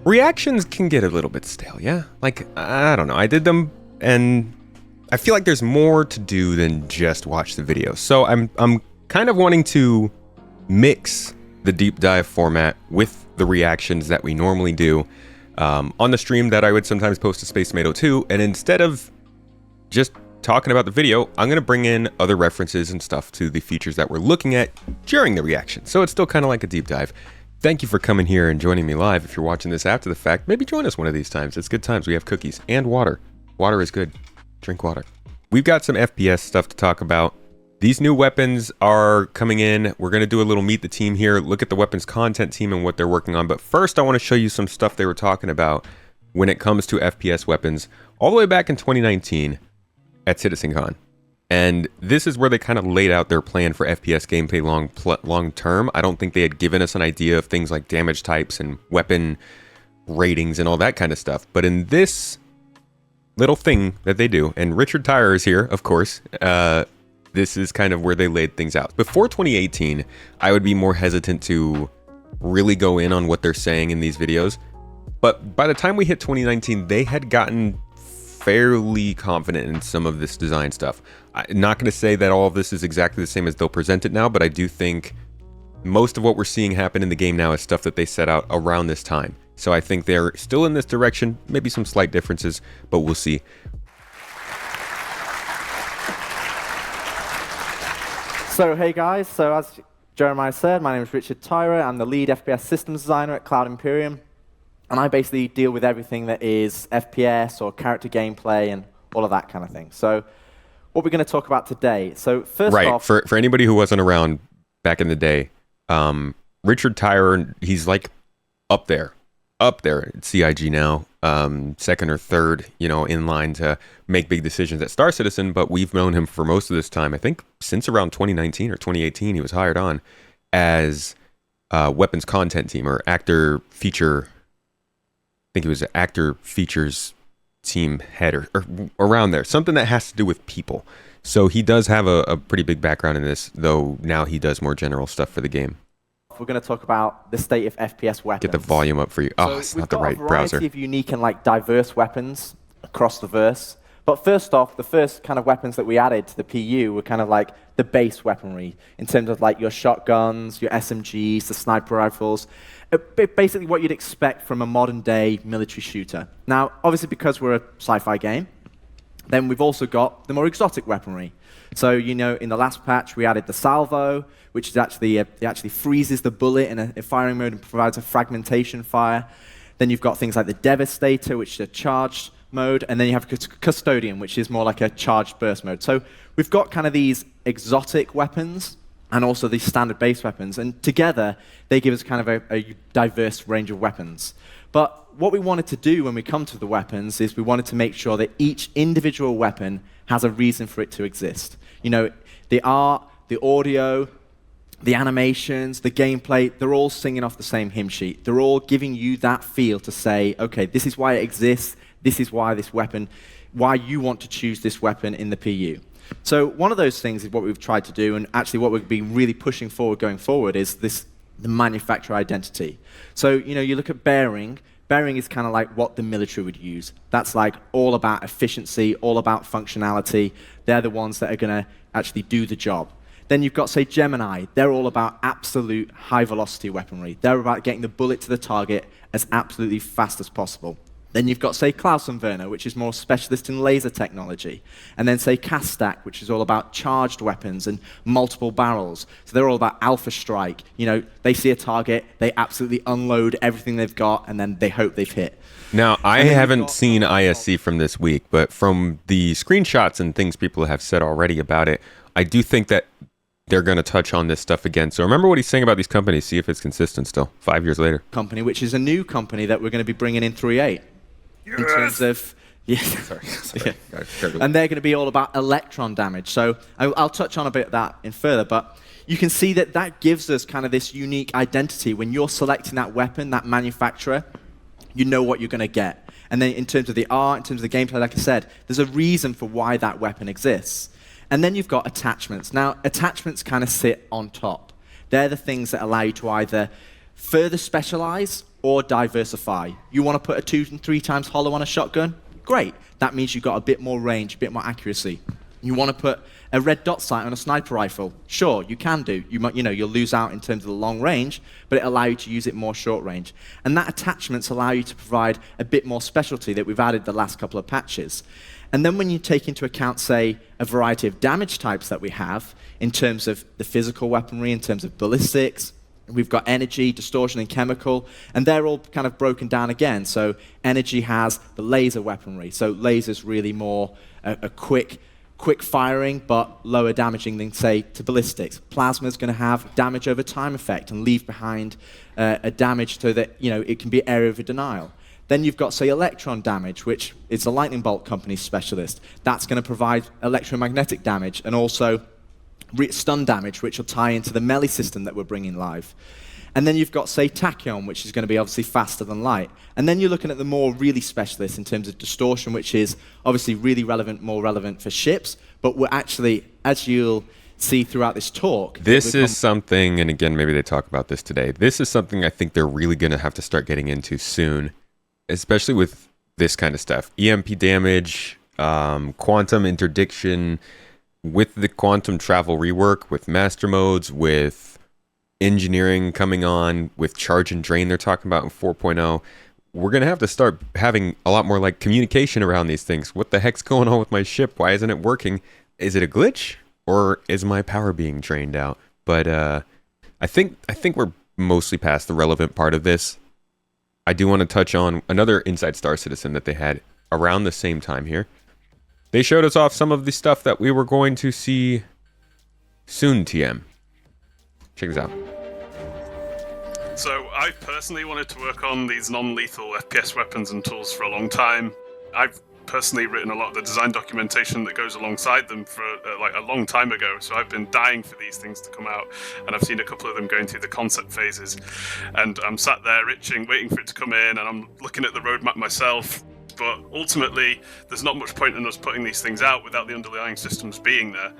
Reactions can get a little bit stale, yeah? Like, I don't know. I did them, and I feel like there's more to do than just watch the video. So I'm kind of wanting to mix the deep dive format with the reactions that we normally do on the stream that I would sometimes post to Space Tomato 2. And instead of just talking about the video, I'm going to bring in other references and stuff to the features that we're looking at during the reaction. So it's still kind of like a deep dive. Thank you for coming here and joining me live. If you're watching this after the fact, maybe join us one of these times. It's good times. We have cookies and water. Water is good. Drink water. We've got some FPS stuff to talk about. These new weapons are coming in. We're going to do a little meet the team here, look at the weapons content team and what they're working on. But first, I want to show you some stuff they were talking about when it comes to FPS weapons all the way back in 2019 at CitizenCon. And this is where they kind of laid out their plan for FPS gameplay long term. I don't think they had given us an idea of things like damage types and weapon ratings and all that kind of stuff. But in this little thing that they do, and Richard Tyrer is here, of course, this is kind of where they laid things out. Before 2018, I would be more hesitant to really go in on what they're saying in these videos. But by the time we hit 2019, they had gotten fairly confident in some of this design stuff. I'm not going to say that all of this is exactly the same as they'll present it now, but I do think most of what we're seeing happen in the game now is stuff that they set out around this time. So I think they're still in this direction, maybe some slight differences, but we'll see. So hey guys, so as Jeremiah said, my name is Richard Tyrer. I'm the lead FPS systems designer at Cloud Imperium. And I basically deal with everything that is FPS or character gameplay and all of that kind of thing. So what we're going to talk about today. So first off... For anybody who wasn't around back in the day, Richard Tyrer, he's like up there at CIG now, second or third, in line to make big decisions at Star Citizen. But we've known him for most of this time. I think since around 2019 or 2018, he was hired on as weapons content team or actor feature. I think he was an actor features team head or around there, something that has to do with people. So he does have a pretty big background in this, though now he does more general stuff for the game. We're going to talk about the state of FPS weapons. Get the volume up for you. Oh, it's not the right browser. We've got a variety of unique and diverse weapons across the verse. But first off, the first kind of weapons that we added to the PU were kind of like the base weaponry in terms of like your shotguns, your SMGs, the sniper rifles. Basically what you'd expect from a modern day military shooter. Now, obviously because we're a sci-fi game, then we've also got the more exotic weaponry. So, in the last patch, we added the salvo, which is actually, it actually freezes the bullet in a firing mode and provides a fragmentation fire. Then you've got things like the devastator, which is a charged mode, and then you have custodian, which is more like a charged burst mode. So we've got kind of these exotic weapons and also these standard base weapons, and together they give us kind of a diverse range of weapons. But what we wanted to do when we come to the weapons is we wanted to make sure that each individual weapon has a reason for it to exist. The art, the audio, the animations, the gameplay, they're all singing off the same hymn sheet. They're all giving you that feel to say, okay, this is why it exists, this is why this weapon, why you want to choose this weapon in the PU. So one of those things is what we've tried to do, and actually what we've been really pushing forward going forward is the manufacturer identity. So, you look at bearing. Bearing is kind of like what the military would use. That's like all about efficiency, all about functionality. They're the ones that are going to actually do the job. Then you've got, say, Gemini. They're all about absolute high-velocity weaponry. They're about getting the bullet to the target as absolutely fast as possible. Then you've got, say, Klausenwerner, which is more specialist in laser technology. And then, say, Casstack, which is all about charged weapons and multiple barrels. So they're all about alpha strike. They see a target, they absolutely unload everything they've got, and then they hope they've hit. Now, I haven't seen ISC from this week, but from the screenshots and things people have said already about it, I do think that they're going to touch on this stuff again. So remember what he's saying about these companies, see if it's consistent still, 5 years later. Company, which is a new company that we're going to be bringing in 3.8. Yes. In terms of, sorry. Yeah. And they're going to be all about electron damage. So I'll touch on a bit of that in further, but you can see that gives us kind of this unique identity. When you're selecting that weapon, that manufacturer, you know what you're going to get. And then in terms of the art, in terms of the gameplay, like I said, there's a reason for why that weapon exists. And then you've got attachments. Now, attachments kind of sit on top. They're the things that allow you to either further specialize or diversify. You want to put a 2 and 3 times hollow on a shotgun? Great. That means you've got a bit more range, a bit more accuracy. You want to put a red dot sight on a sniper rifle? Sure, you can do. You'll lose out in terms of the long range, but it allows you to use it more short range. And that attachments allow you to provide a bit more specialty that we've added the last couple of patches. And then when you take into account, say, a variety of damage types that we have in terms of the physical weaponry, in terms of ballistics, we've got energy, distortion, and chemical, and they're all kind of broken down again. So energy has the laser weaponry. So laser's really more a quick firing, but lower damaging than, say, to ballistics. Plasma's going to have damage over time effect and leave behind a damage so that it can be area of denial. Then you've got, say, electron damage, which is the Lightning Bolt company's specialist. That's going to provide electromagnetic damage and also stun damage, which will tie into the melee system that we're bringing live. And then you've got, say, Tachyon, which is going to be obviously faster than light. And then you're looking at the more really specialists in terms of distortion, which is obviously really relevant, more relevant for ships. But we're actually, as you'll see throughout this talk... This is something, and again, maybe they talk about this today, this is something I think they're really going to have to start getting into soon, especially with this kind of stuff. EMP damage, quantum interdiction, with the quantum travel rework, with master modes, with engineering coming on, with charge and drain they're talking about in 4.0, we're going to have to start having a lot more like communication around these things. What the heck's going on with my ship? Why isn't it working? Is it a glitch? Or is my power being drained out? But I think we're mostly past the relevant part of this. I do want to touch on another Inside Star Citizen that they had around the same time here. They showed us off some of the stuff that we were going to see soon, TM. Check this out. So I personally wanted to work on these non-lethal FPS weapons and tools for a long time. I've personally written a lot of the design documentation that goes alongside them for like a long time ago, so I've been dying for these things to come out, and I've seen a couple of them going through the concept phases, and I'm sat there itching, waiting for it to come in, and I'm looking at the roadmap myself. But ultimately, there's not much point in us putting these things out without the underlying systems being there.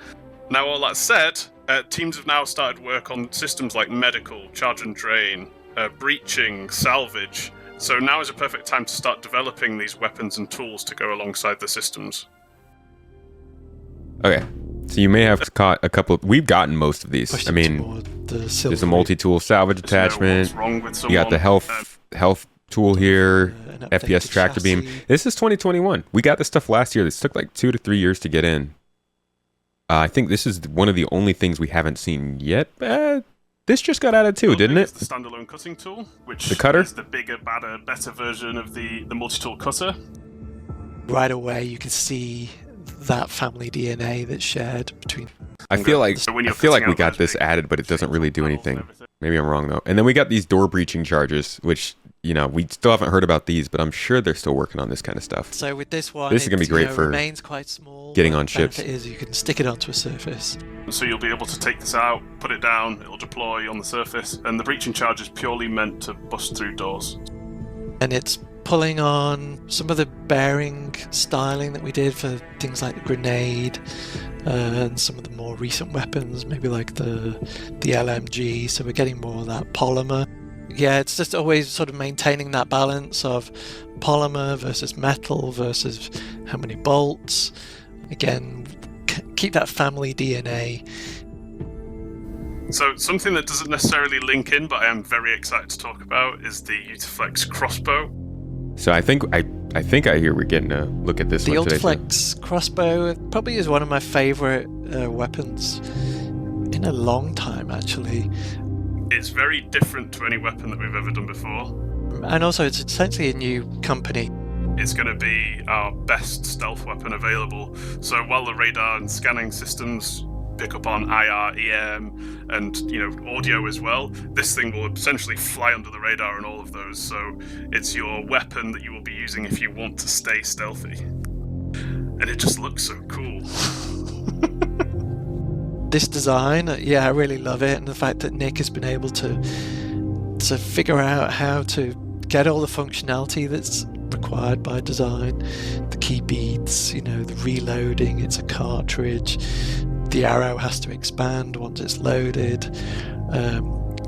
Now, all that said, teams have now started work on systems like medical, charge and drain, breaching, salvage. So now is a perfect time to start developing these weapons and tools to go alongside the systems. Okay, so you may have caught a couple. We've gotten most of these. I mean, there's a multi-tool salvage attachment. You got the health tool here. FPS tractor beam. This is 2021. We got this stuff last year. This took like 2 to 3 years to get in. I think this is one of the only things we haven't seen yet. This just got added too, didn't it? The standalone cutting tool, which the cutter? Is the bigger, badder, better version of the multi-tool cutter. Right away, you can see that family DNA that's shared between. I feel like we got this added, but it doesn't really do anything. Maybe I'm wrong though. And then we got these door breaching charges, which we still haven't heard about these, but I'm sure they're still working on this kind of stuff. So with this one, this is gonna be great for remains quite small. Getting on ships. It is you can stick it onto a surface. So you'll be able to take this out, put it down, it'll deploy on the surface, and the breaching charge is purely meant to bust through doors. And it's pulling on some of the bearing styling that we did for things like the grenade and some of the more recent weapons, maybe like the LMG. So we're getting more of that polymer. Yeah, it's just always sort of maintaining that balance of polymer versus metal versus how many bolts. Again, keep that family DNA. So something that doesn't necessarily link in, but I am very excited to talk about, is the Utaflex Crossbow. So I think I hear we're getting a look at this one today. The Utaflex Crossbow probably is one of my favorite weapons in a long time, actually. It's very different to any weapon that we've ever done before. And also, it's essentially a new company. It's going to be our best stealth weapon available. So while the radar and scanning systems pick up on IR, EM, and audio as well, this thing will essentially fly under the radar and all of those. So it's your weapon that you will be using if you want to stay stealthy. And it just looks so cool. This design, I really love it, and the fact that Nick has been able to figure out how to get all the functionality that's required by design, the key beads, the reloading, it's a cartridge, the arrow has to expand once it's loaded.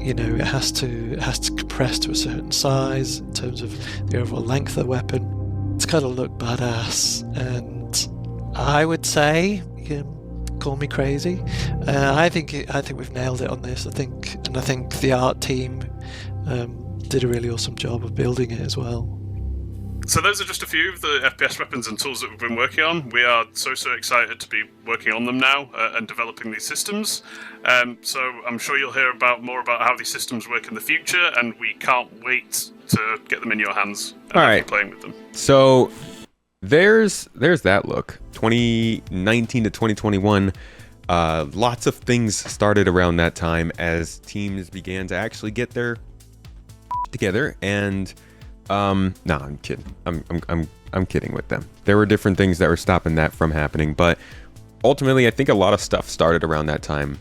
it has to compress to a certain size in terms of the overall length of the weapon. It's got to look badass, and I would say, call me crazy, I think we've nailed it on this. I think the art team did a really awesome job of building it as well. So those are just a few of the FPS weapons and tools that we've been working on. We are so excited to be working on them now and developing these systems. So I'm sure you'll hear more about how these systems work in the future, and we can't wait to get them in your hands. All right, playing with them. So there's that look. 2019 to 2021. Lots of things started around that time as teams began to actually get their together and. No, I'm kidding. I'm kidding with them. There were different things that were stopping that from happening, but ultimately, I think a lot of stuff started around that time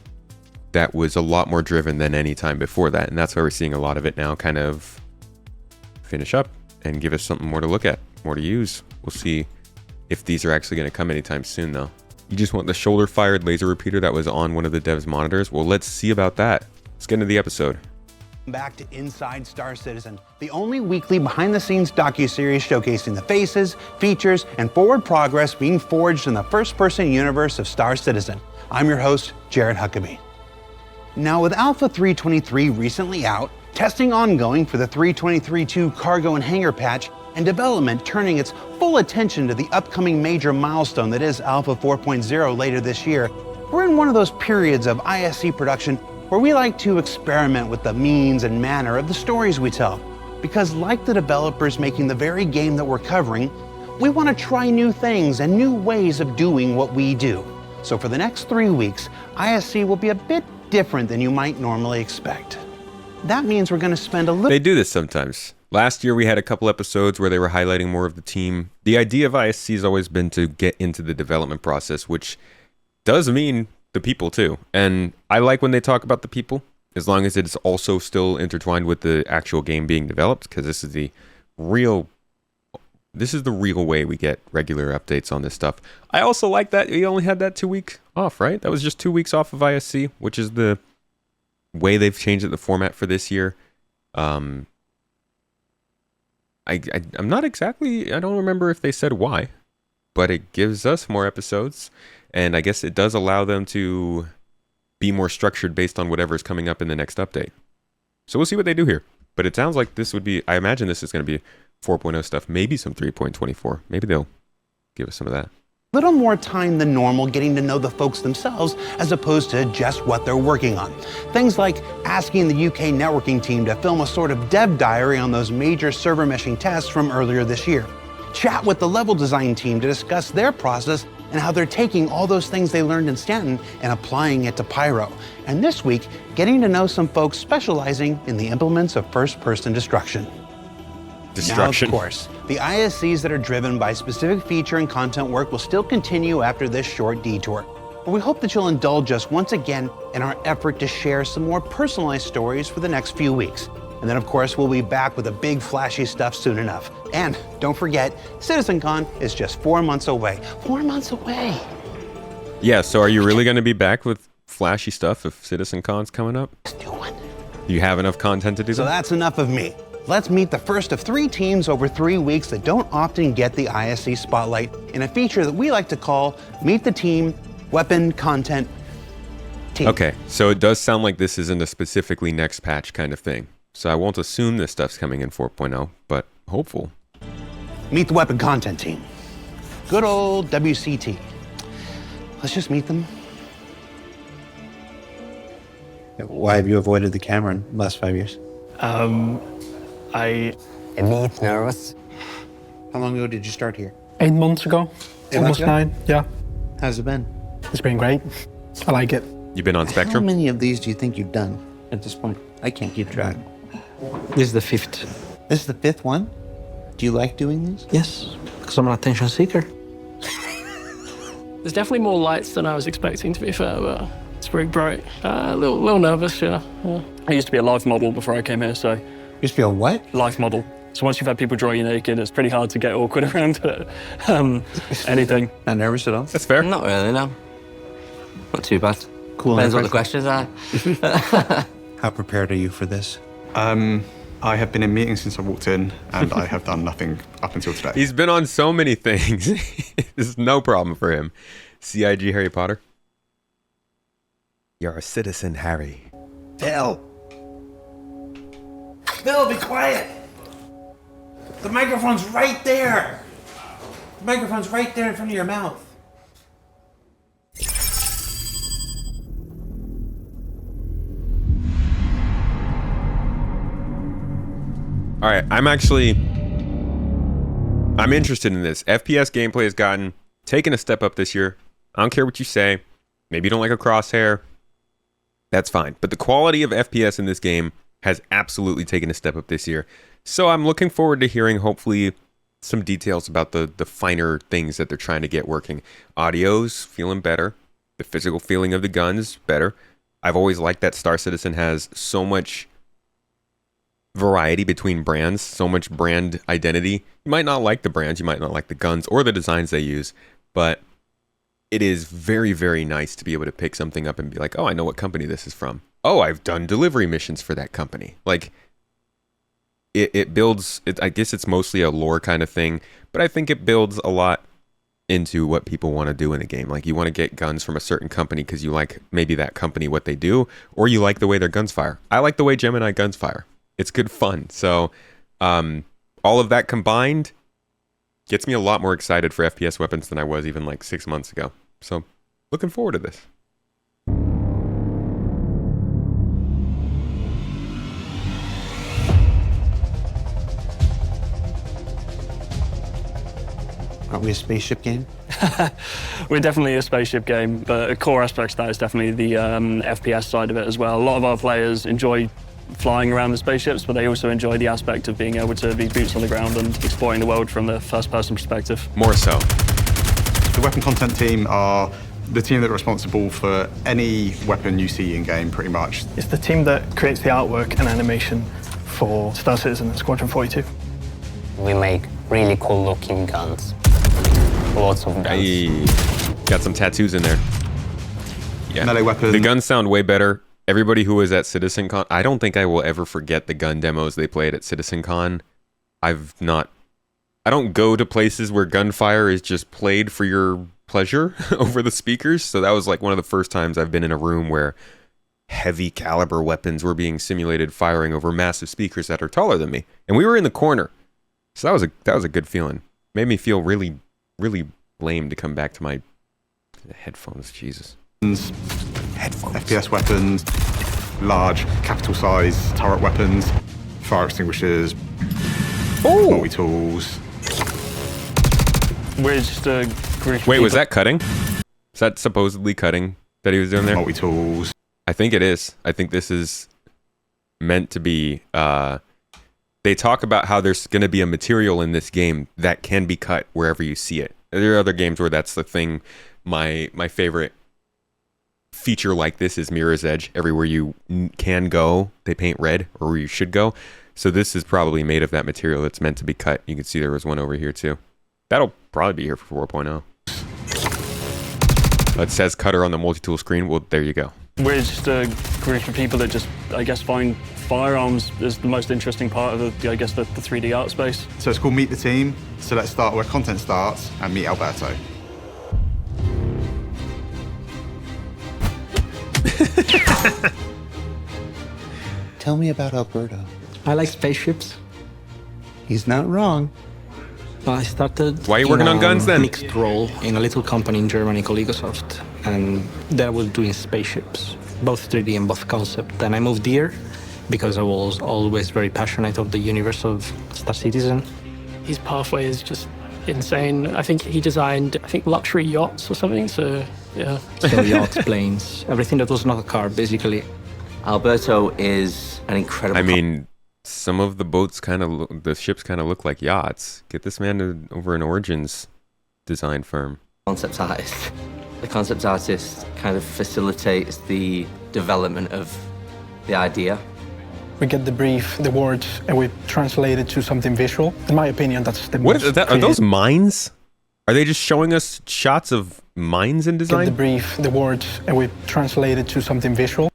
that was a lot more driven than any time before that, and that's why we're seeing a lot of it now kind of finish up and give us something more to look at, more to use. We'll see if these are actually going to come anytime soon, though. You just want the shoulder-fired laser repeater that was on one of the devs' monitors? Well, let's see about that. Let's get into the episode. Back to Inside Star Citizen, the only weekly behind-the-scenes docuseries showcasing the faces, features, and forward progress being forged in the first-person universe of Star Citizen. I'm your host, Jared Huckabee. Now, with Alpha 323 recently out, testing ongoing for the 323.2 cargo and hangar patch, and development turning its full attention to the upcoming major milestone that is Alpha 4.0 later this year, we're in one of those periods of ISC production where we like to experiment with the means and manner of the stories we tell. Because like the developers making the very game that we're covering, we want to try new things and new ways of doing what we do. So for the next 3 weeks, ISC will be a bit different than you might normally expect. That means we're going to spend a little... They do this sometimes. Last year we had a couple episodes where they were highlighting more of the team. The idea of ISC has always been to get into the development process, which does mean the people too. And I like when they talk about the people, as long as it's also still intertwined with the actual game being developed, because this is the real way we get regular updates on this stuff. I also like that we only had that 2 week off, right? That was just 2 weeks off of ISC, which is the way they've changed the format for this year. I'm not exactly, I don't remember if they said why, but it gives us more episodes. And I guess it does allow them to be more structured based on whatever's coming up in the next update. So we'll see what they do here. But it sounds like this would be, I imagine this is going to be 4.0 stuff, maybe some 3.24. Maybe they'll give us some of that. Little more time than normal getting to know the folks themselves as opposed to just what they're working on. Things like asking the UK networking team to film a sort of dev diary on those major server meshing tests from earlier this year. Chat with the level design team to discuss their process and how they're taking all those things they learned in Stanton and applying it to Pyro. And this week, getting to know some folks specializing in the implements of first-person destruction. Now, of course, the ISCs that are driven by specific feature and content work will still continue after this short detour. But we hope that you'll indulge us once again in our effort to share some more personalized stories for the next few weeks. And then, of course, we'll be back with the big flashy stuff soon enough. And don't forget, CitizenCon is just 4 months away. 4 months away. Yeah, so are you really going to be back with flashy stuff if CitizenCon's coming up? Let's do one. You have enough content to do that? So that's enough of me. Let's meet the first of 3 teams over 3 weeks that don't often get the ISC spotlight in a feature that we like to call Meet the Team, Weapon Content Team. Okay, so it does sound like this isn't a specifically next patch kind of thing. So I won't assume this stuff's coming in 4.0, but hopeful. Meet the Weapon Content Team. Good old WCT. Let's just meet them. Why have you avoided the camera in the last 5 years? I'm a bit nervous. How long ago did you start here? 8 months ago. 8 months Almost ago? 9, yeah. How's it been? It's been great. I like it. You've been on How Spectrum? many of these do you think you've done at this point? I can't keep track. This is the 5th. This is the 5th one? Do you like doing these? Yes, because I'm an attention seeker. There's definitely more lights than I was expecting, to be fair, but it's pretty bright. A little nervous, yeah. I used to be a life model before I came here, so... You used to be a what? Life model. So once you've had people draw you naked, it's pretty hard to get awkward around anything. Not nervous at all? That's fair. Not really, no. Not too bad. Cool. Depends what the questions are. How prepared are you for this? I have been in meetings since I walked in, and I have done nothing up until today. He's been on so many things. This is no problem for him. CIG Harry Potter. You're a citizen, Harry. Phil! Phil, be quiet! The microphone's right there! The microphone's right there in front of your mouth. All right, I'm interested in this. FPS gameplay has taken a step up this year. I don't care what you say. Maybe you don't like a crosshair. That's fine. But the quality of FPS in this game has absolutely taken a step up this year. So I'm looking forward to hearing, hopefully, some details about the finer things that they're trying to get working. Audio's feeling better. The physical feeling of the guns, better. I've always liked that Star Citizen has so much variety between brands, so much brand identity. You might not like the brands, you might not like the guns or the designs they use, but it is very, very nice to be able to pick something up and be like, oh, I know what company this is from. Oh, I've done delivery missions for that company. Like, it builds, I guess it's mostly a lore kind of thing, but I think it builds a lot into what people want to do in a game. Like, you want to get guns from a certain company because you like maybe that company, what they do, or you like the way their guns fire. I like the way Gemini guns fire. It's good fun. So all of that combined gets me a lot more excited for FPS Weapons than I was even like 6 months ago. So looking forward to this. Aren't we a spaceship game? We're definitely a spaceship game, but a core aspect of that is definitely the FPS side of it as well. A lot of our players enjoy flying around the spaceships, but they also enjoy the aspect of being able to be boots on the ground and exploring the world from the first-person perspective. More so. The weapon content team are the team that are responsible for any weapon you see in-game, pretty much. It's the team that creates the artwork and animation for Star Citizen and Squadron 42. We make really cool-looking guns. Lots of guns. Hey, got some tattoos in there. Yeah. Melee weapon. The guns sound way better. Everybody who was at CitizenCon, I don't think I will ever forget the gun demos they played at CitizenCon. I don't go to places where gunfire is just played for your pleasure over the speakers. So that was like one of the first times I've been in a room where heavy caliber weapons were being simulated firing over massive speakers that are taller than me. And we were in the corner. So that was a good feeling. Made me feel really, really lame to come back to my headphones. Jesus. Headphones. FPS weapons, large, capital size turret weapons, fire extinguishers, multi-tools. We're just a group of Wait, was people- that cutting? Is that supposedly cutting that he was doing there? Multi-tools. I think it is. I think this is meant to be... they talk about how there's going to be a material in this game that can be cut wherever you see it. There are other games where that's the thing. My favorite feature like this is Mirror's Edge. Everywhere you can go, they paint red, or where you should go. So this is probably made of that material that's meant to be cut. You can see there was one over here too. That'll probably be here for 4.0. It says cutter on the multi-tool screen. Well, there you go. We're just a group of people that just, I guess, find firearms is the most interesting part of the 3D art space. So it's called Meet the Team. So let's start where content starts and meet Alberto. Tell me about Alberto. I like spaceships. He's not wrong. I started Why are you working on guns then? Mixed role in a little company in Germany called Egosoft, and there I was doing spaceships, both 3D and both concept. Then I moved here because I was always very passionate of the universe of Star Citizen. His pathway is just insane. I think he designed, luxury yachts or something, so yeah. So yachts, planes, everything that was not a car, basically. Alberto is an incredible... I mean, some of the boats the ships kind of look like yachts. Get this man over an Origins design firm. concept artist. The concept artist kind of facilitates the development of the idea. We get the brief, the words, and we translate it to something visual. In my opinion, that's the What most is that? Are those mines? Are they just showing us shots of mines in Get design? the brief, the words, and we translate it to something visual.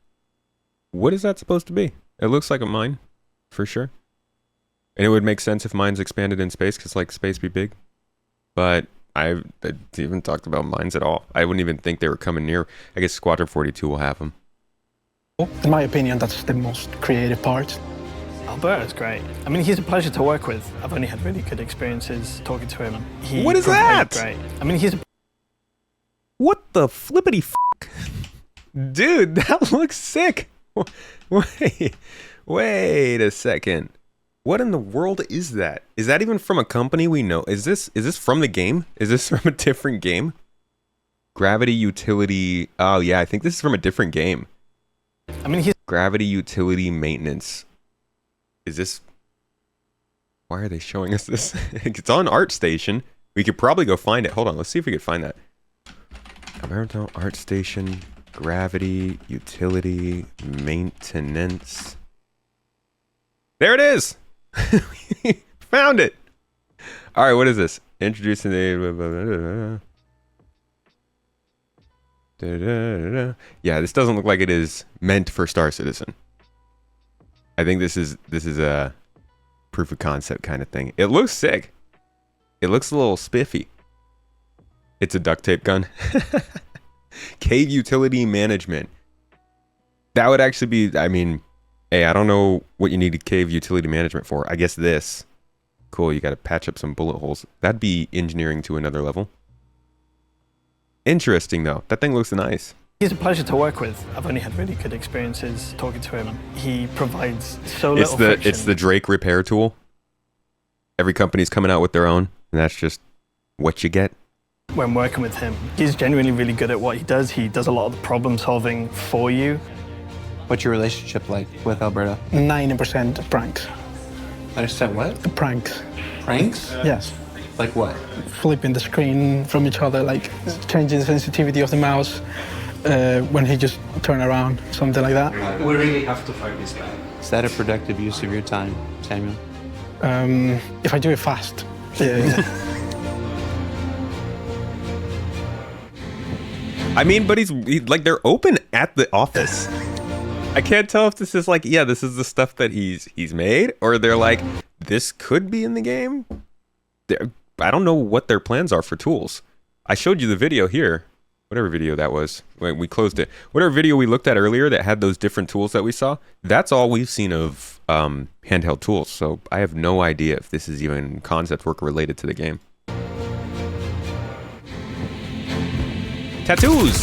What is that supposed to be? It looks like a mine, for sure. And it would make sense if mines expanded in space, because like space be big. But I haven't talked about mines at all. I wouldn't even think they were coming near. I guess Squadron 42 will have them. In my opinion, that's the most creative part. Alberto's great. I mean, he's a pleasure to work with. I've only had really good experiences talking to him. What is that? Great. I mean, he's a... What the flippity f***? Dude, that looks sick. Wait a second. What in the world is that? Is that even from a company we know? Is this from the game? Is this from a different game? Gravity Utility. Oh yeah, I think this is from a different game. I mean, he's... Gravity Utility Maintenance. Is this... Why are they showing us this? It's on ArtStation. We could probably go find it. Hold on, let's see if we could find that. Alberto, ArtStation, Gravity, Utility, Maintenance. There it is! Found it! Alright, what is this? Introducing the... Yeah, this doesn't look like it is meant for Star Citizen. I think this is a proof of concept kind of thing. It looks sick. It looks a little spiffy. It's a duct tape gun. Cave Utility Management. That would actually be, I mean, hey, I don't know what you need Cave Utility Management for. I guess this. Cool, you got to patch up some bullet holes. That'd be engineering to another level. Interesting, though. That thing looks nice. He's a pleasure to work with. I've only had really good experiences talking to him. He provides so little friction. It's the Drake repair tool. Every company's coming out with their own, and that's just what you get. When working with him, he's genuinely really good at what he does. He does a lot of the problem solving for you. What's your relationship like with Alberto? 90% pranks. Understand what? Pranks. Pranks? Yes. Like what? Flipping the screen from each other, like changing the sensitivity of the mouse when he just turn around, something like that. We really have to fight this guy. Is that a productive use of your time, Samuel? If I do it fast. Yeah. I mean, but he's like, they're open at the office. I can't tell if this is like, yeah, this is the stuff that he's made, or they're like, this could be in the game. I don't know what their plans are for tools. I showed you the video here, whatever video that was. Wait, we closed it. Whatever video we looked at earlier that had those different tools that we saw, that's all we've seen of handheld tools. So I have no idea if this is even concept work related to the game. Tattoos!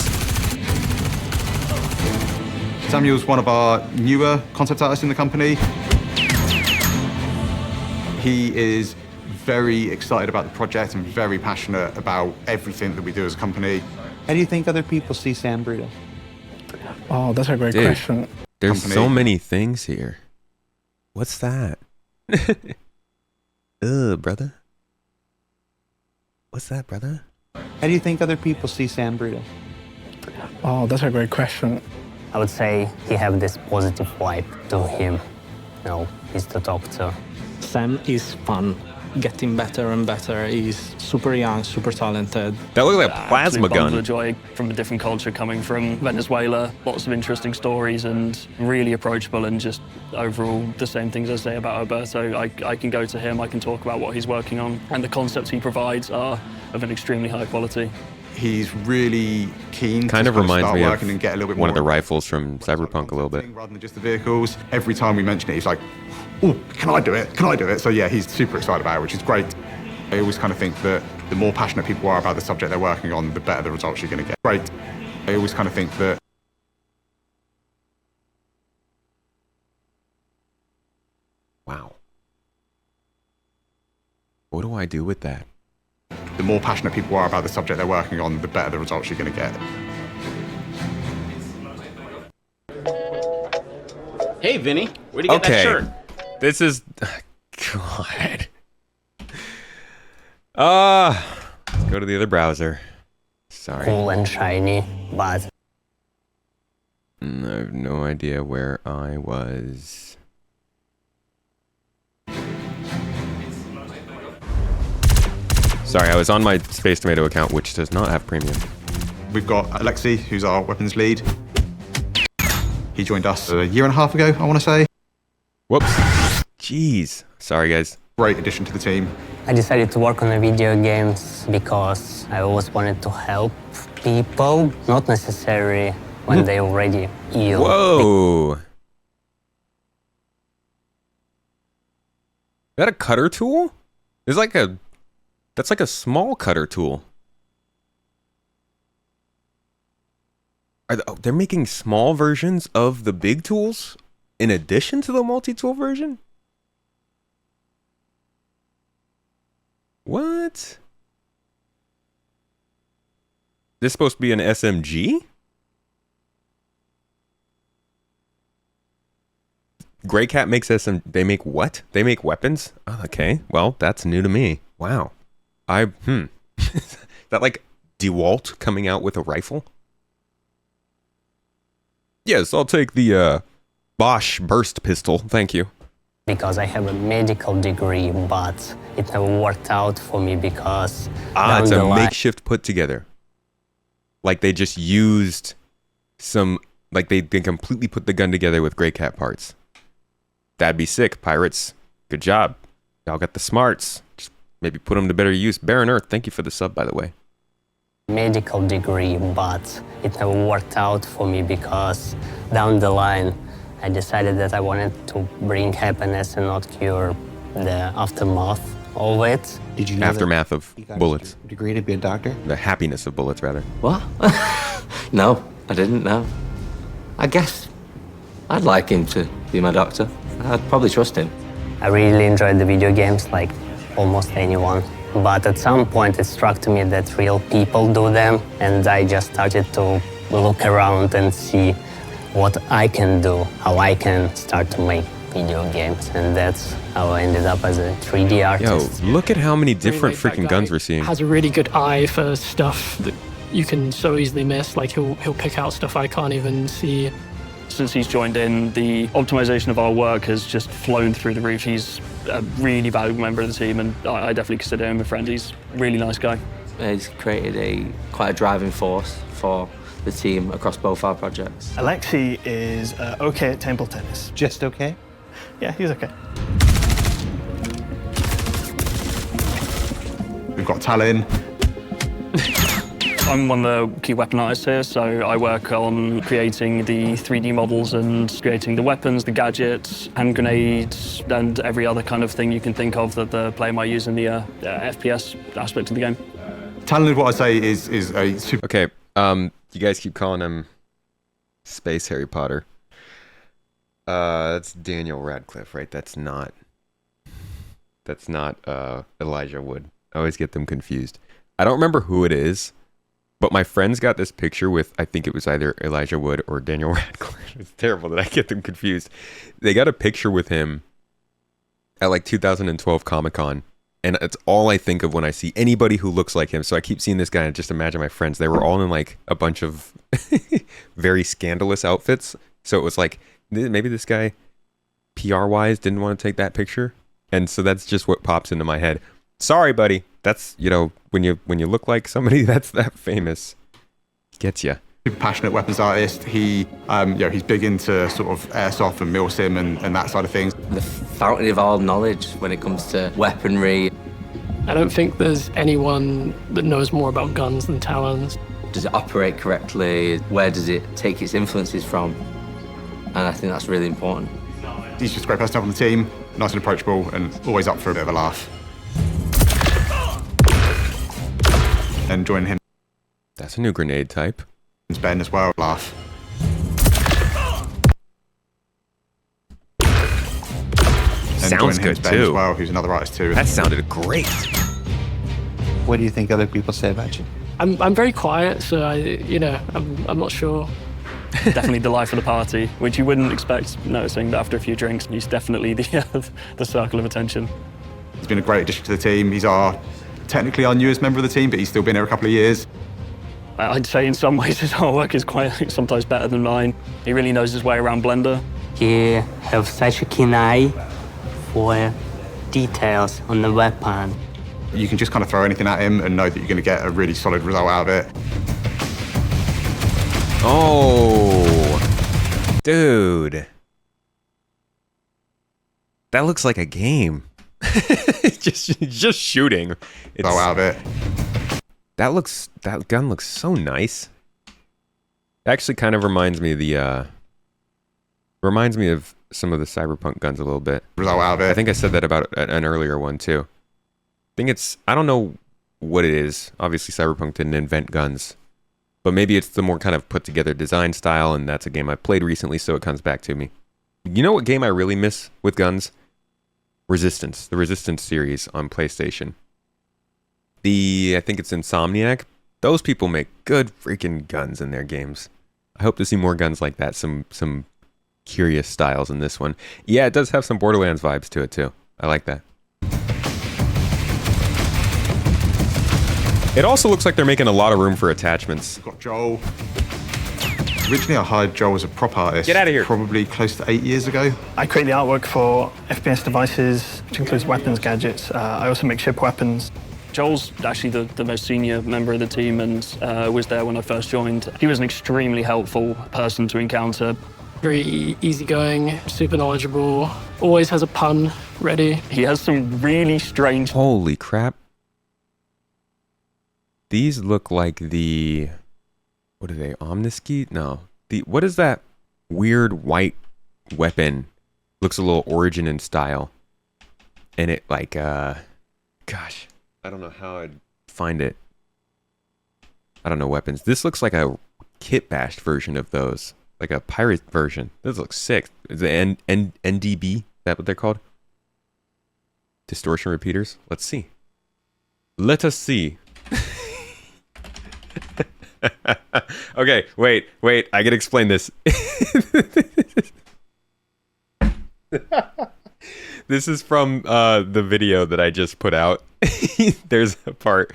Samuel's one of our newer concept artists in the company. He is very excited about the project and very passionate about everything that we do as a company. How do you think other people see Sam Burrito? Oh, that's a great question. There's so many things here. What's that? Brother. What's that, brother? How do you think other people see Sam Burrito? Oh, that's a great question. I would say he have this positive vibe to him. You know, he's the doctor. Sam is fun, getting better and better. He's super young, super talented. That looks like a plasma Absolute bundle gun. of joy from a different culture, coming from Venezuela. Lots of interesting stories and really approachable, and just overall the same things I say about Alberto. I can go to him, I can talk about what he's working on, and the concepts he provides are of an extremely high quality. He's really keen Kind to of reminds start me working of and get a little bit one more of the rifles from Cyberpunk a little bit. rather than just the vehicles. Every time we mention it, he's like, "Oh, can I do it? Can I do it?" So yeah, he's super excited about it, which is great. I always kind of think that the more passionate people are about the subject they're working on, the better the results you're going to get. Great. I always kind of think that Wow. What do I do with that? the more passionate people are about the subject they're working on, the better the results you're going to get. Hey, Vinny, where'd you get that shirt? This is... God. Let's go to the other browser. Sorry. Cool and shiny, but... I have no idea where I was. Sorry, I was on my Space Tomato account, which does not have premium. We've got Alexei, who's our weapons lead. He joined us a year and a half ago, I want to say. Whoops. Jeez. Sorry, guys. Great addition to the team. I decided to work on the video games because I always wanted to help people, not necessarily when they're already ill. Whoa. Is that a cutter tool? It's like that's like a small cutter tool. They're making small versions of the big tools in addition to the multi-tool version? What? This supposed to be an SMG? Grey Cat makes they make what? They make weapons? Oh, okay. Well, that's new to me. Wow. Is that like DeWalt coming out with a rifle? Yes, I'll take the Bosch burst pistol. Thank you. Because I have a medical degree, but it never worked out for me because it's a makeshift put together. Like they just used some, like they completely put the gun together with Grey Cat parts. That'd be sick, pirates. Good job. Y'all got the smarts. Just maybe put them to better use. Baron Earth, thank you for the sub, by the way. Medical degree, but it never worked out for me because down the line, I decided that I wanted to bring happiness and not cure the aftermath of it. Did you know aftermath of bullets? Degree to be a doctor? The happiness of bullets, rather. What? No, I didn't know. I guess I'd like him to be my doctor. I'd probably trust him. I really enjoyed the video games, like almost anyone. But at some point it struck to me that real people do them, and I just started to look around and see what I can do, how I can start to make video games, and that's how I ended up as a 3D artist. Yo, look at how many different freaking guns we're seeing. Has a really good eye for stuff that you can so easily miss. Like he'll pick out stuff I can't even see. Since he's joined in, the optimization of our work has just flown through the roof. He's a really valuable member of the team, and I definitely consider him a friend. He's a really nice guy. He's created quite a driving force for the team across both our projects. Alexei is okay at table tennis. Just okay? Yeah, he's okay. We've got Talon. I'm one of the key weapon artists here, so I work on creating the 3D models and creating the weapons, the gadgets, hand grenades, and every other kind of thing you can think of that the player might use in the FPS aspect of the game. Talon, what I say is a super... Okay, you guys keep calling him Space Harry Potter. That's Daniel Radcliffe, right? That's not Elijah Wood. I always get them confused. I don't remember who it is, but my friends got this picture with, I think it was either Elijah Wood or Daniel Radcliffe. It's terrible that I get them confused. They got a picture with him at like 2012 Comic-Con, and it's all I think of when I see anybody who looks like him. So I keep seeing this guy and just imagine my friends. They were all in like a bunch of very scandalous outfits. So it was like, maybe this guy, PR-wise, didn't want to take that picture. And so that's just what pops into my head. Sorry, buddy. That's, you know, when you look like somebody that's that famous, gets you. Super passionate weapons artist. He, he's big into sort of airsoft and milsim and that side of things. The fountain of all knowledge when it comes to weaponry. I don't think there's anyone that knows more about guns than Talons. Does it operate correctly? Where does it take its influences from? And I think that's really important. He's just a great person to have on the team, nice and approachable, and always up for a bit of a laugh. And join him. That's a new grenade type. Ben as well, laugh. Sounds good Ben too. As well, who's another artist too. That sounded great. What do you think other people say about you? I'm very quiet, so I'm not sure. Definitely the life of the party, which you wouldn't expect noticing, but after a few drinks, he's definitely the circle of attention. He's been a great addition to the team. He's technically our newest member of the team, but he's still been here a couple of years. I'd say in some ways his artwork is quite sometimes better than mine. He really knows his way around Blender. He has such a keen eye for details on the weapon. You can just kind of throw anything at him and know that you're going to get a really solid result out of it. Oh. Dude. That looks like a game. just shooting. It's, Go out of it. That gun looks so nice. It actually kind of reminds me of some of the Cyberpunk guns a little bit. Result out of it. I think I said that about an earlier one too. I don't know what it is. Obviously Cyberpunk didn't invent guns, but maybe it's the more kind of put together design style, and that's a game I played recently, so it comes back to me. You know what game I really miss with guns? Resistance, the Resistance series on PlayStation. I think it's Insomniac. Those people make good freaking guns in their games. I hope to see more guns like that, some curious styles in this one. Yeah, it does have some Borderlands vibes to it too. I like that. It also looks like they're making a lot of room for attachments. We've got Joel. Originally, I hired Joel as a prop artist. Get out of here. Probably close to 8 years ago. I create the artwork for FPS devices, which includes weapons, gadgets. I also make ship weapons. Joel's actually the most senior member of the team and was there when I first joined. He was an extremely helpful person to encounter. Very easygoing, super knowledgeable, always has a pun ready. He has some really strange... Holy crap. These look like the... What are they? Omniski? No. What is that weird white weapon? Looks a little Origin in style. And it like, gosh, I don't know how I'd find it. I don't know weapons. This looks like a kit bashed version of those. Like a pirate version. This looks sick. Is it NDB? Is that what they're called? Distortion repeaters? Let's see. Let us see. Okay, wait. I can explain this. This is from the video that I just put out. There's a part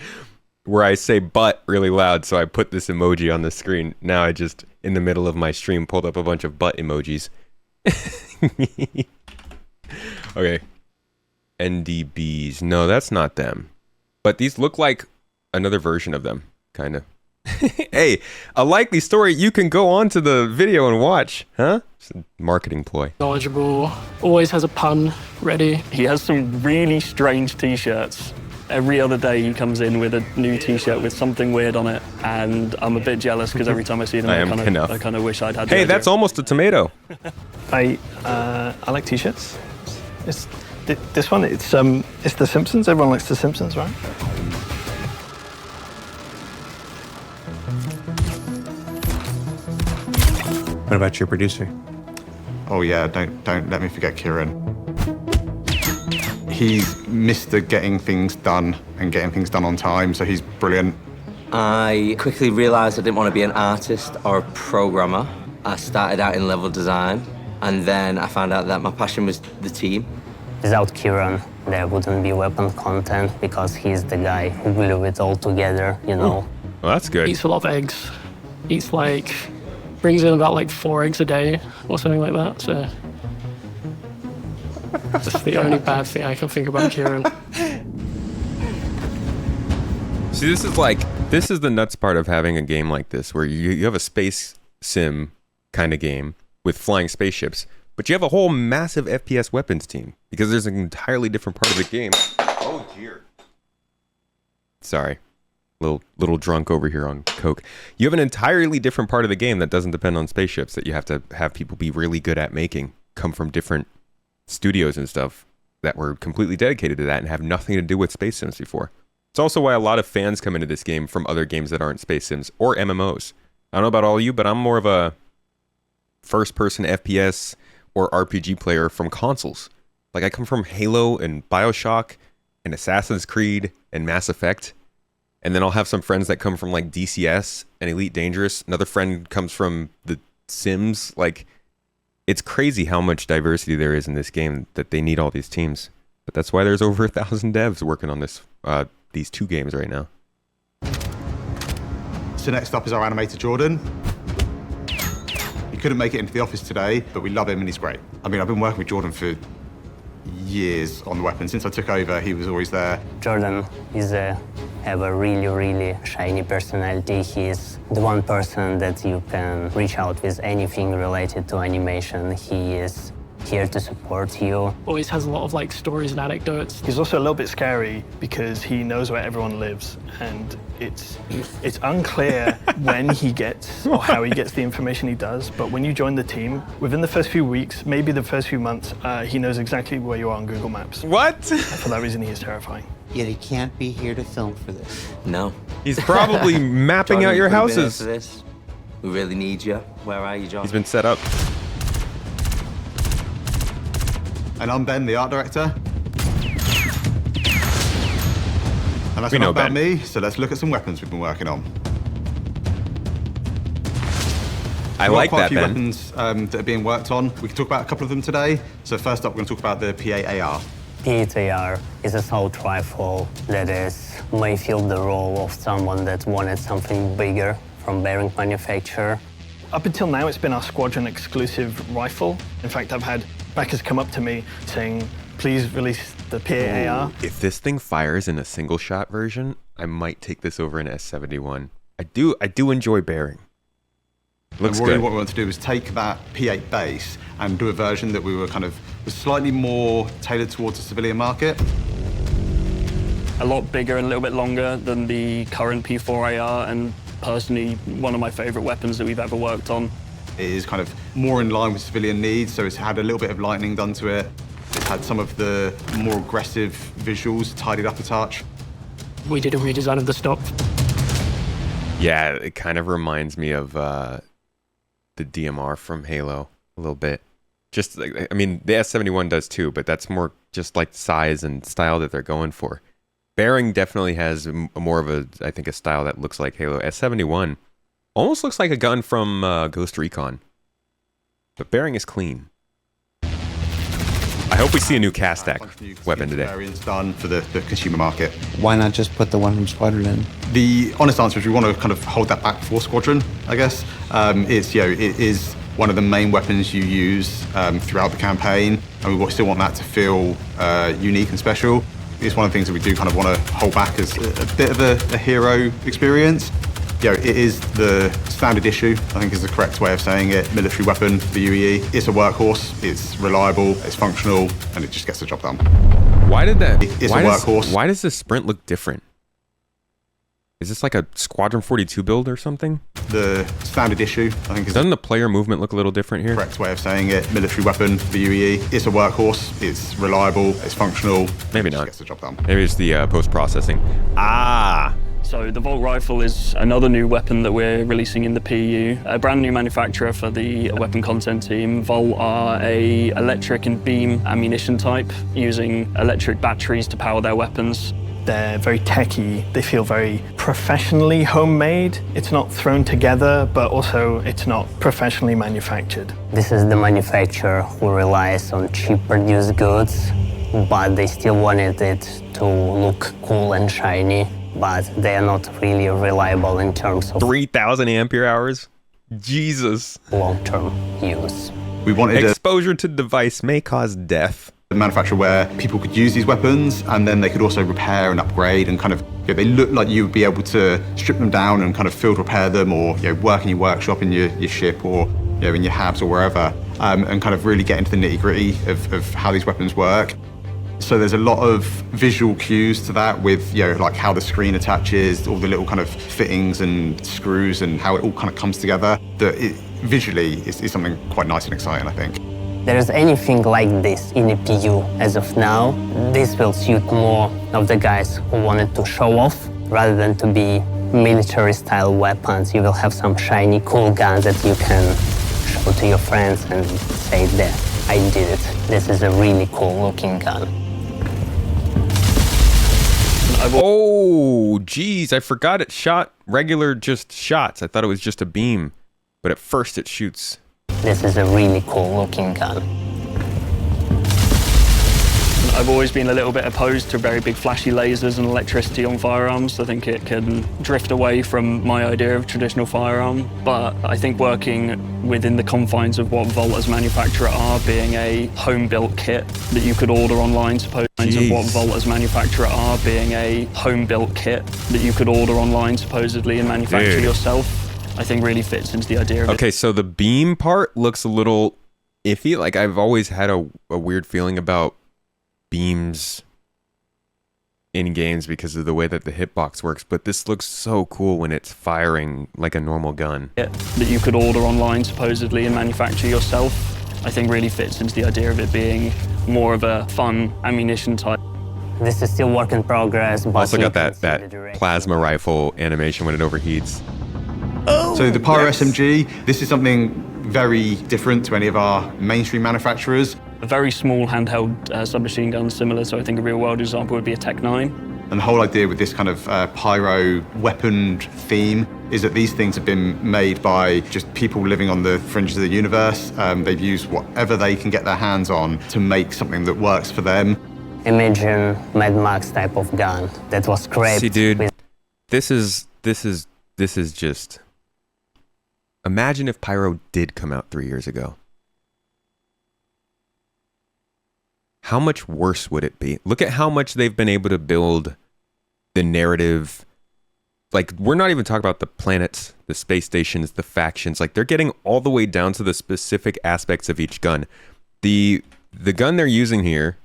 where I say butt really loud, so I put this emoji on the screen. Now I just, in the middle of my stream, pulled up a bunch of butt emojis. Okay. NDBs. No, that's not them. But these look like another version of them, kind of. Hey, a likely story you can go on to the video and watch, huh? It's a marketing ploy. Knowledgeable, always has a pun ready. He has some really strange t-shirts. Every other day he comes in with a new t-shirt with something weird on it, and I'm a bit jealous because every time I see them, I kind of wish I'd had. Hey, that's almost a tomato. I like t-shirts. This one. It's The Simpsons. Everyone likes The Simpsons, right? What about your producer? Oh yeah, don't let me forget Kieran. He's Mr. getting things done and getting things done on time, so he's brilliant. I quickly realised I didn't want to be an artist or a programmer. I started out in level design, and then I found out that my passion was the team. Without Kieran, there wouldn't be weapon content because he's the guy who glue it all together, you know. Well, that's good. Eats a lot of eggs. Brings in about 4 eggs a day or something like that, so... That's the only bad thing I can think about Kieran. See, this is the nuts part of having a game like this, where you have a space sim kind of game with flying spaceships, but you have a whole massive FPS weapons team, because there's an entirely different part of the game. Oh dear. Sorry. Little drunk over here on coke. You have an entirely different part of the game that doesn't depend on spaceships, that you have to have people be really good at making, come from different studios and stuff that were completely dedicated to that and have nothing to do with space sims before. It's also why a lot of fans come into this game from other games that aren't space sims or MMOs. I don't know about all of you, but I'm more of a first-person FPS or RPG player from consoles. Like, I come from Halo and BioShock and Assassin's Creed and Mass Effect. And then I'll have some friends that come from like DCS and Elite Dangerous. Another friend comes from the Sims. Like, it's crazy how much diversity there is in this game that they need all these teams. But that's why there's over 1,000 devs working on these 2 games right now. So next up is our animator, Jordan. He couldn't make it into the office today, but we love him and he's great. I mean, I've been working with Jordan for years on the weapon. Since I took over, he was always there. Jordan is a have a really, really shiny personality. He's the one person that you can reach out with anything related to animation. He is here to support you. Always has a lot of like stories and anecdotes. He's also a little bit scary because he knows where everyone lives, and it's unclear when he gets or how he gets the information he does. But when you join the team, within the first few weeks, maybe the first few months, he knows exactly where you are on Google Maps. What? For that reason, he is terrifying. Yet he can't be here to film for this. No. He's probably mapping John, out your we've been here houses. for this. We really need you. Where are you, John? He's been set up. And I'm Ben, the art director. And that's We know enough about Ben. me, so let's look at some weapons we've been working on. I We've got like quite a that, few Ben. weapons that are being worked on. We can talk about a couple of them today. So first up, we're going to talk about the PAAR. PAAR is a assault rifle that may fill the role of someone that wanted something bigger from bearing manufacturer. Up until now, it's been our squadron exclusive rifle. In fact, I've had backers come up to me saying, please release the PAAR. If this thing fires in a single shot version, I might take this over an S71. I do enjoy bearing. Looks and really good. what we want to do is take that P8 base and do a version that we were was slightly more tailored towards the civilian market. A lot bigger and a little bit longer than the current P4AR, and personally, one of my favorite weapons that we've ever worked on. It is kind of more in line with civilian needs, so it's had a little bit of lightning done to it. It's had some of the more aggressive visuals tidied up a touch. We did a redesign of the stock. Yeah, it kind of reminds me of the DMR from Halo a little bit. Just like, I mean, the S71 does too, but that's more just like size and style that they're going for. Bearing definitely has more of a, I think, a style that looks like Halo. S71 almost looks like a gun from Ghost Recon, but Bearing is clean. I hope we see a new Castac weapon today. Variants done for the consumer market. Why not just put the one from Squadron in? The honest answer is we want to kind of hold that back for Squadron, I guess. It is one of the main weapons you use throughout the campaign, and we still want that to feel unique and special. It's one of the things that we do kind of want to hold back as a bit of a hero experience. It is the standard issue, I think is the correct way of saying it, military weapon, the UEE. It's a workhorse, it's reliable, it's functional, and it just gets the job done. Why did that? It's a workhorse. Why does the sprint look different? Is this like a Squadron 42 build or something? The standard issue, I think is Doesn't the player movement look a little different here? correct way of saying it, military weapon, the UEE. It's a workhorse, it's reliable, it's functional. Maybe it just not. gets the job done. Maybe it's the post-processing. Ah! So the Volt rifle is another new weapon that we're releasing in the PU. A brand new manufacturer for the weapon content team. Volt are a electric and beam ammunition type, using electric batteries to power their weapons. They're very techy. They feel very professionally homemade. It's not thrown together, but also it's not professionally manufactured. This is the manufacturer who relies on cheap produced goods, but they still wanted it to look cool and shiny, but they are not really reliable in terms of 3,000 ampere hours? Jesus. long-term use. We wanted Exposure to device may cause death. a manufacturer where people could use these weapons and then they could also repair and upgrade and kind of, they look like you would be able to strip them down and kind of field repair them, or work in your workshop in your ship, or in your habs or wherever, and kind of really get into the nitty-gritty of how these weapons work. So there's a lot of visual cues to that with, like how the screen attaches, all the little kind of fittings and screws and how it all kind of comes together, that visually is something quite nice and exciting, I think. There's anything like this in a PU as of now. This will suit more of the guys who wanted to show off rather than to be military-style weapons. You will have some shiny, cool guns that you can show to your friends and say that I did it. This is a really cool-looking gun. Oh, geez, I forgot it shot regular just shots. I thought it was just a beam, but at first it shoots. This is a really cool-looking gun. I've always been a little bit opposed to very big flashy lasers and electricity on firearms. I think it can drift away from my idea of traditional firearm. But I think working within the confines of what Volt as manufacturer are, being a home-built kit that you could order online, supposedly, of what Volt as manufacturer are, being a home-built kit that you could order online supposedly and manufacture yourself, I think really fits into the idea of Okay, so the beam part looks a little iffy. Like, I've always had a weird feeling about beams in games because of the way that the hitbox works, but this looks so cool when it's firing like a normal gun. That you could order online supposedly and manufacture yourself, I think really fits into the idea of it being more of a fun ammunition type. This is still work in progress. But Also got that plasma rifle animation when it overheats. So the Pyro SMG, this is something very different to any of our mainstream manufacturers. A very small handheld submachine gun, similar to I think a real-world example would be a Tech 9. And the whole idea with this kind of pyro weapon theme is that these things have been made by just people living on the fringes of the universe. They've used whatever they can get their hands on to make something that works for them. Imagine Mad Max type of gun that was scraped. See, dude, this is just. Imagine if Pyro did come out 3 years ago. How much worse would it be? Look at how much they've been able to build the narrative. Like, we're not even talking about the planets, the space stations, the factions. Like, they're getting all the way down to the specific aspects of each gun. The gun they're using here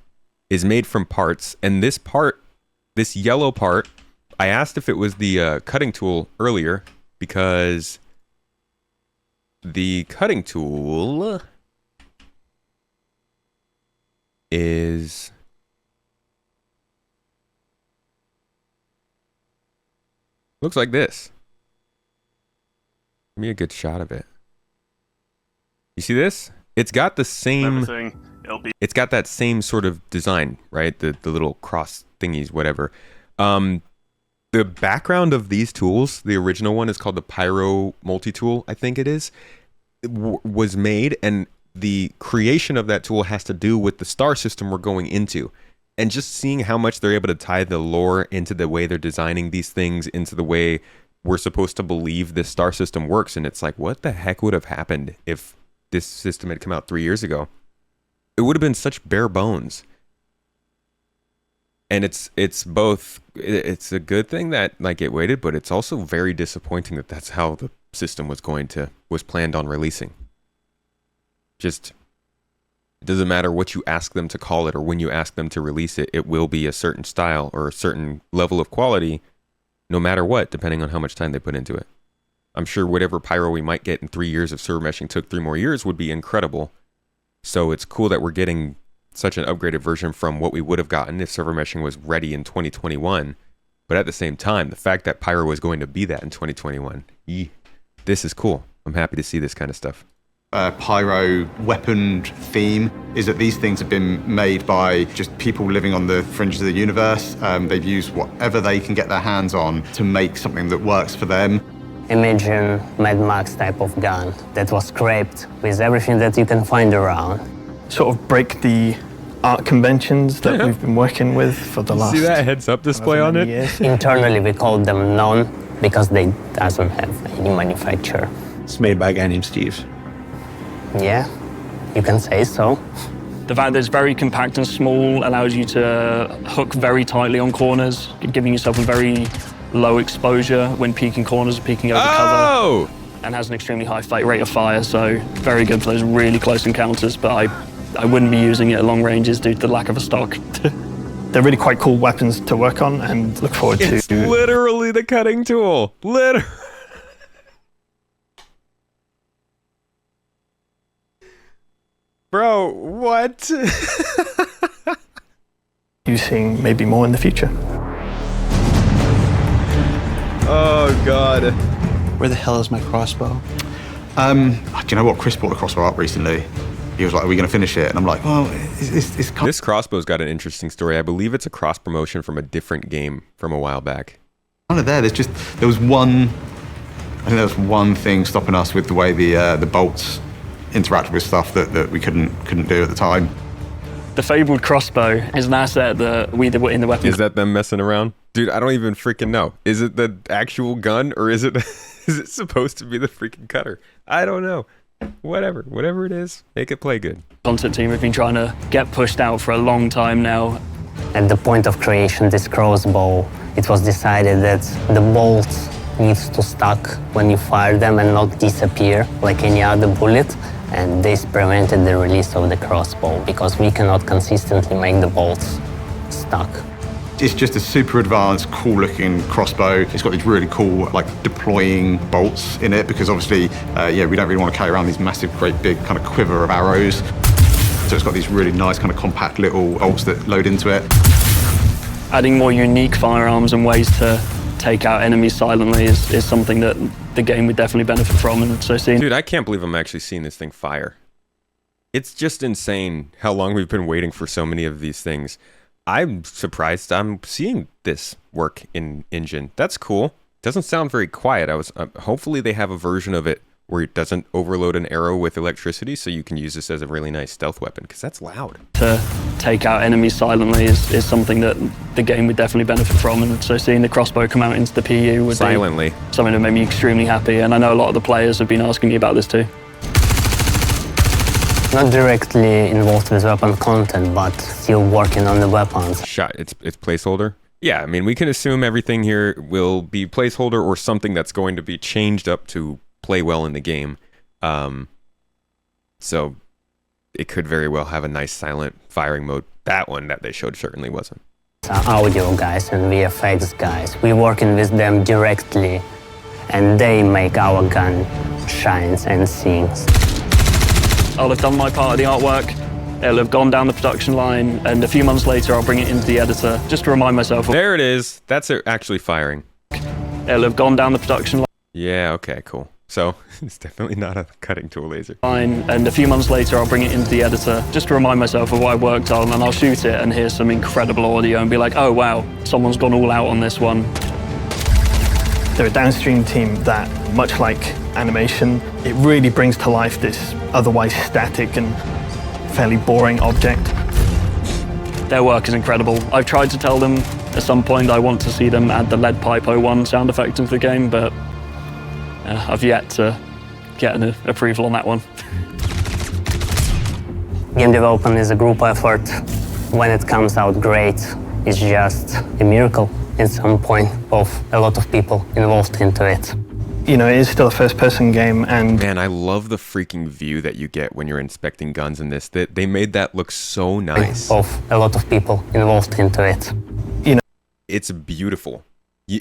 is made from parts, and this yellow part, I asked if it was the cutting tool earlier, because the cutting tool is looks like this. Give me a good shot of it. You see this? It's got the same it's got that same sort of design, right? The little cross thingies, whatever. The background of these tools, the original one is called the Pyro multi-tool, I think it is, was made, and the creation of that tool has to do with the star system we're going into. And just seeing how much they're able to tie the lore into the way they're designing these things, into the way we're supposed to believe this star system works. And it's like, what the heck would have happened if this system had come out 3 years ago? It would have been such bare bones. And it's both, it's a good thing that like it waited, but it's also very disappointing that that's how the system was planned on releasing. Just, it doesn't matter what you ask them to call it or when you ask them to release it, it will be a certain style or a certain level of quality, no matter what, depending on how much time they put into it. I'm sure whatever Pyro we might get in 3 years of server meshing took 3 more years would be incredible. So it's cool that we're getting such an upgraded version from what we would have gotten if server meshing was ready in 2021. But at the same time, the fact that Pyro was going to be that in 2021, this is cool. I'm happy to see this kind of stuff. Pyro weapon theme is that these things have been made by just people living on the fringes of the universe. They've used whatever they can get their hands on to make something that works for them. Imagine Mad Max type of gun that was scraped with everything that you can find around. Sort of break the art conventions that we've been working with for the last... See that heads-up display on it? Years. Internally, we call them non because they doesn't have any manufacturer. It's made by a guy named Steve. Yeah, you can say so. The fact that it's very compact and small allows you to hook very tightly on corners, giving yourself a very low exposure when peeking corners or peeking over cover. And has an extremely high rate of fire, so very good for those really close encounters, but I wouldn't be using it at long ranges due to the lack of a stock. They're really quite cool weapons to work on and look forward to. It's literally the cutting tool. Literally. Bro, what? Using maybe more in the future. Oh, God. Where the hell is my crossbow? Do you know what? Chris brought a crossbow up recently. He was like, are we going to finish it? And I'm like, well, this crossbow's got an interesting story. I believe it's a cross promotion from a different game from a while back. Kind of there. There was one thing stopping us with the way the bolts interacted with stuff that we couldn't do at the time. The fabled crossbow is an asset that we were in the weapon. Is that them messing around? Dude, I don't even freaking know. Is it the actual gun or is it supposed to be the freaking cutter? I don't know. Whatever it is, make it play good. Concept team have been trying to get pushed out for a long time now. At the point of creation this crossbow, it was decided that the bolts needs to stuck when you fire them and not disappear like any other bullet. And this prevented the release of the crossbow because we cannot consistently make the bolts stuck. It's just a super advanced, cool-looking crossbow. It's got these really cool, like, deploying bolts in it because obviously, we don't really want to carry around these massive, great big kind of quiver of arrows. So it's got these really nice kind of compact little bolts that load into it. Adding more unique firearms and ways to take out enemies silently is something that the game would definitely benefit from. And so seeing... Dude, I can't believe I'm actually seeing this thing fire. It's just insane how long we've been waiting for so many of these things. I'm surprised I'm seeing this work in engine. That's cool. Doesn't sound very quiet. Hopefully they have a version of it where it doesn't overload an arrow with electricity, so you can use this as a really nice stealth weapon, because that's loud. To take out enemies silently is something that the game would definitely benefit from, and so seeing the crossbow come out into the PU would silently be something that made me extremely happy, and I know a lot of the players have been asking me about this too. Not directly involved with weapon content, but still working on the weapons. It's placeholder? Yeah, I mean, we can assume everything here will be placeholder or something that's going to be changed up to play well in the game. So it could very well have a nice silent firing mode. That one that they showed certainly wasn't. Audio guys and VFX guys, we're working with them directly, and they make our gun shines and sings. I'll have done my part of the artwork, it'll have gone down the production line, and a few months later I'll bring it into the editor just to remind myself. There it is. That's it actually firing. It'll have gone down the production line. Yeah, okay, cool. So it's definitely not a cutting tool laser. And a few months later I'll bring it into the editor just to remind myself of what I worked on, and I'll shoot it and hear some incredible audio and be like, oh wow, someone's gone all out on this one. They're a downstream team that, much like animation, it really brings to life this otherwise static and fairly boring object. Their work is incredible. I've tried to tell them at some point I want to see them add the lead pipe 01 sound effect into the game, but I've yet to get an approval on that one. Game development is a group effort. When it comes out great, it's just a miracle at some point of a lot of people involved into it. You know, it is still a first-person game, and... Man, I love the freaking view that you get when you're inspecting guns in this. They made that look so nice. Of a lot of people involved into it. You know, it's beautiful.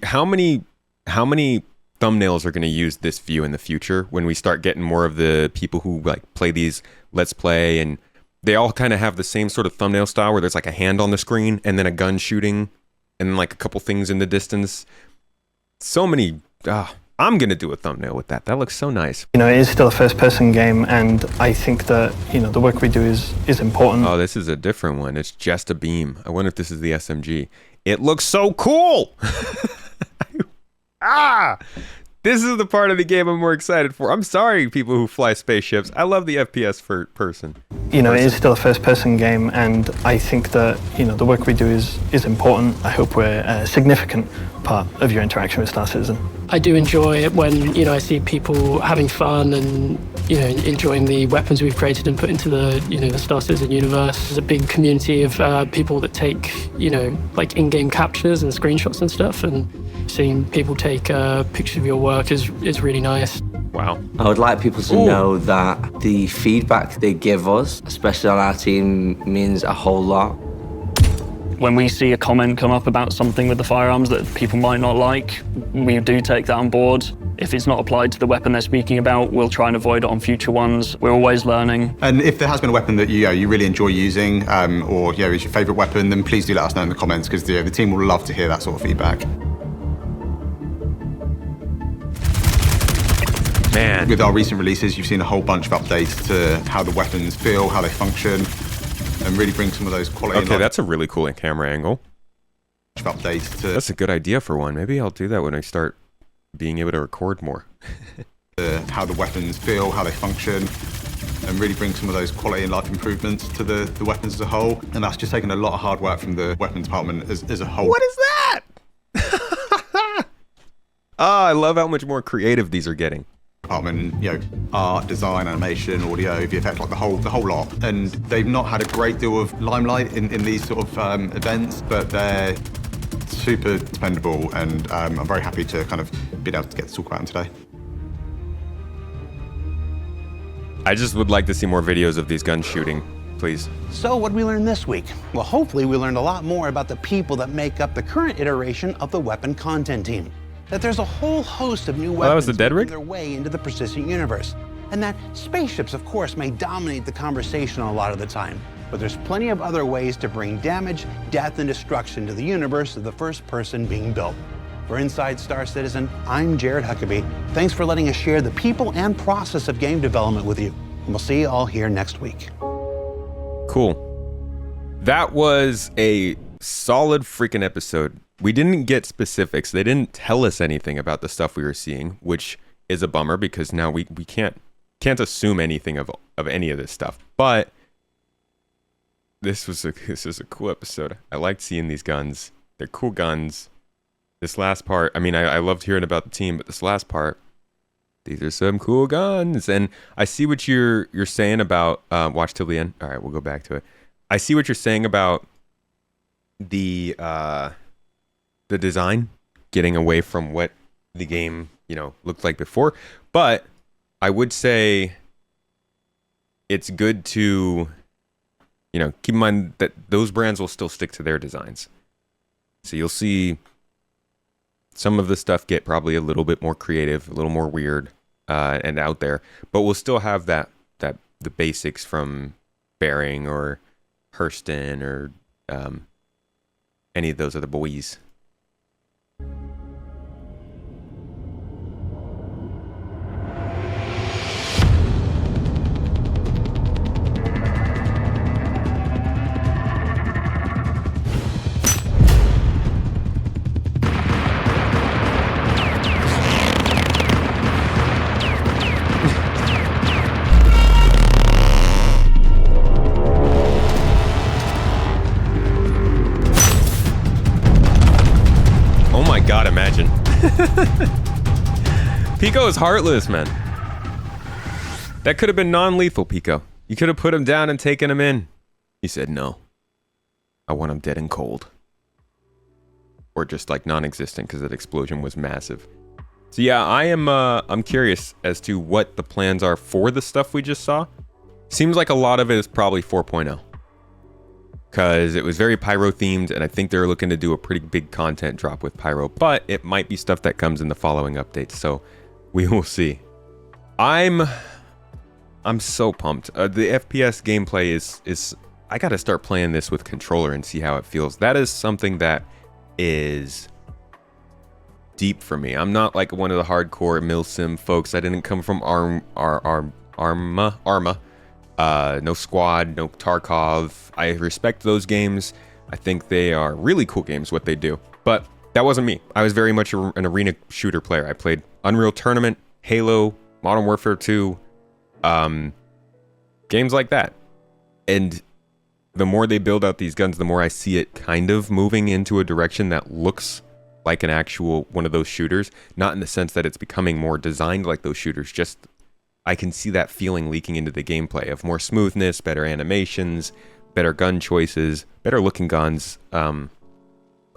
How many thumbnails are going to use this view in the future when we start getting more of the people who like play these Let's Play, and they all kind of have the same sort of thumbnail style where there's like a hand on the screen and then a gun shooting and then like a couple things in the distance. So many... I'm going to do a thumbnail with that. That looks so nice. You know, it is still a first-person game, and I think that, you know, the work we do is important. Oh, this is a different one. It's just a beam. I wonder if this is the SMG. It looks so cool! This is the part of the game I'm more excited for. I'm sorry, people who fly spaceships. I love the FPS for person. You know, it is still a first-person game, and I think that, you know, the work we do is important. I hope we're a significant part of your interaction with Star Citizen. I do enjoy it when, you know, I see people having fun and, you know, enjoying the weapons we've created and put into the, you know, the Star Citizen universe. There's a big community of people that take, you know, like in-game captures and screenshots and stuff, and seeing people take pictures of your work is really nice. Wow. I would like people to know that the feedback they give us, especially on our team, means a whole lot. When we see a comment come up about something with the firearms that people might not like, we do take that on board. If it's not applied to the weapon they're speaking about, we'll try and avoid it on future ones. We're always learning. And if there has been a weapon that you really enjoy using, or is your favourite weapon, then please do let us know in the comments, because the team will love to hear that sort of feedback. Man. With our recent releases, you've seen a whole bunch of updates to how the weapons feel, how they function, and really bring some of those quality... Okay, that's a really cool camera angle. Updates to... That's a good idea for one. Maybe I'll do that when I start being able to record more. How the weapons feel, how they function, and really bring some of those quality and life improvements to the weapons as a whole. And that's just taken a lot of hard work from the weapons department as a whole. What is that? I love how much more creative these are getting. department, you know, art, design, animation, audio, VFX, like the whole lot. And they've not had a great deal of limelight in these sort of events, but they're super dependable, and I'm very happy to kind of be able to get to talk about them today. I just would like to see more videos of these guns shooting, please. So what did we learn this week? Well, hopefully we learned a lot more about the people that make up the current iteration of the weapon content team. That there's a whole host of new weapons that was the dead rig? making their way into the persistent universe. And that spaceships, of course, may dominate the conversation a lot of the time. But there's plenty of other ways to bring damage, death, and destruction to the universe of the first person being built. For Inside Star Citizen, I'm Jared Huckabee. Thanks for letting us share the people and process of game development with you. And we'll see you all here next week. Cool. That was a solid freaking episode. We didn't get specifics. They didn't tell us anything about the stuff we were seeing, which is a bummer because now we can't assume anything of any of this stuff. But this is a cool episode. I liked seeing these guns. They're cool guns. This last part, I mean, I loved hearing about the team, but this last part, these are some cool guns. And I see what you're saying about watch till the end. All right, we'll go back to it. I see what you're saying about the design, getting away from what the game, looked like before. But I would say it's good to, keep in mind that those brands will still stick to their designs. So you'll see some of the stuff get probably a little bit more creative, a little more weird and out there, but we'll still have the basics from Bearing or Hurston or any of those other boys. God, imagine. Pico is heartless, man. That could have been non-lethal, Pico. You could have put him down and taken him in. He said, no. I want him dead and cold. Or just like non-existent because that explosion was massive. So yeah, I'm curious as to what the plans are for the stuff we just saw. Seems like a lot of it is probably 4.0. Because it was very Pyro themed, and I think they're looking to do a pretty big content drop with Pyro, but it might be stuff that comes in the following updates, so we will see. I'm so pumped. The FPS gameplay is I gotta start playing this with controller and see how it feels. That is something that is deep for me. I'm not like one of the hardcore milsim folks. I didn't come from Arma. No Squad, no Tarkov. I respect those games. I think they are really cool games, what they do. But that wasn't me. I was very much an arena shooter player. I played Unreal Tournament, Halo, Modern Warfare 2, games like that. And the more they build out these guns, the more I see it kind of moving into a direction that looks like an actual one of those shooters. Not in the sense that it's becoming more designed like those shooters, just I can see that feeling leaking into the gameplay of more smoothness, better animations, better gun choices, better looking guns. A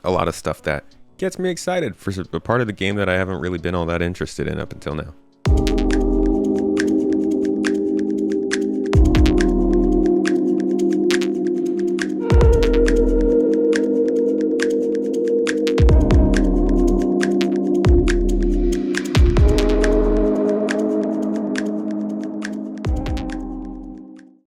lot of stuff that gets me excited for a part of the game that I haven't really been all that interested in up until now.